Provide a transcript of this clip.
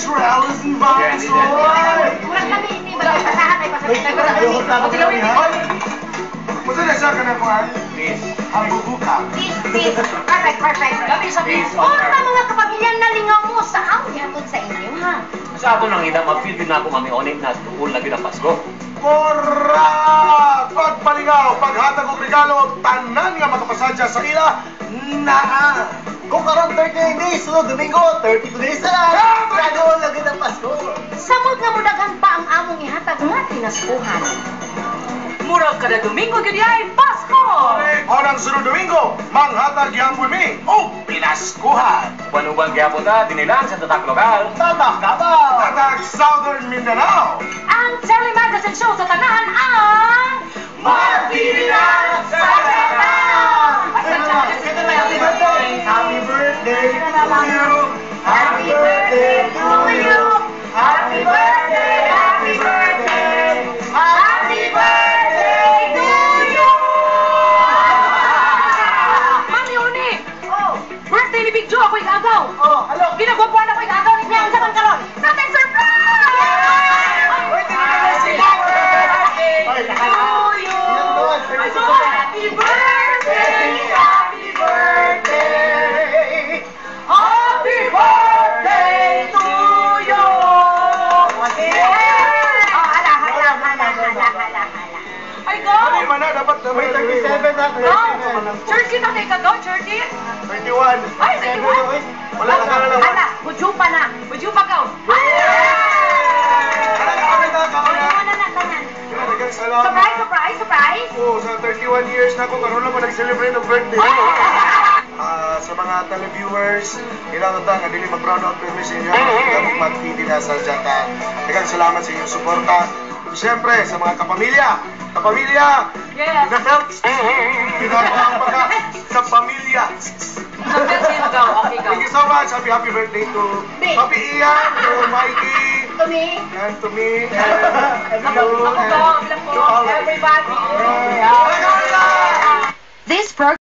Trellis and vines, Murag kami ini ba pasahan ay pasahan ko. Masa na siya ka na kuhan? Please. Habubuka. This. Perfect. Gabi sa please. Una mga kapamilya nalingaw mo sa aw yatod sa inyo, ha? Sa ato nang ida, mag-feel din ako mami onik na tuol na ang Pasko. Correct! Pagpalingaw, paghatag og regalo, tanan nga makapasadya sa ila, naa! Kung karon 39 days, sunod Domingo, 32 days na lang. Gradual na gid ang Pasko. Samot nga mudagan pa ang among ihatag nga tinaskuhan. Murag kada Domingo gid ay Pasko. Orang sunod Domingo, manghatag gyapon mi og pinaskuhan. Uban-uban gyapon ta dinilang sa tatak lokal. Tatak Davao. Tatag Southern Mindanao. Ang telemagazine show sa tanahan ang Martirian sa Jata! Happy birthday! Happy birthday to you! Happy birthday to you! Happy birthday! Happy birthday! Happy birthday to you! Mami Oni, Oh, birthday ni Big Joe ako igagaw. Oh, hello! Ginagwapuan ako igagaw ni yang sa karon. Natin surprise! Birthday na sila! Birthday to you! Happy birthday! Happy birthday! Happy birthday to you! Oh, hala. Ay, go! Ano man na, dapat na May 37 na. Go! Church kita kay kagaw, church 31. Ay, sige mo! Wala ka na lang. Hala, budyo pa na. Would you pagaw? Surprise! Sa 31 years na ako, karoon lang ko nag-celebrate ng birthday. Sa mga televiewers, kailangan ta nga dili mag-brown out permis inyo. Kami mag-feed na sa Jata. Daghang salamat sa inyong suporta. Siyempre, sa mga kapamilya. Yes. Pinapaka sa pamilya. Sige, magaw. Okay, go. Thank you so much. Happy birthday to Papi Ian, to Mikey, To me. and to me, and Ako you, go. Bilang to all po. of you. Everybody. Yeah. This program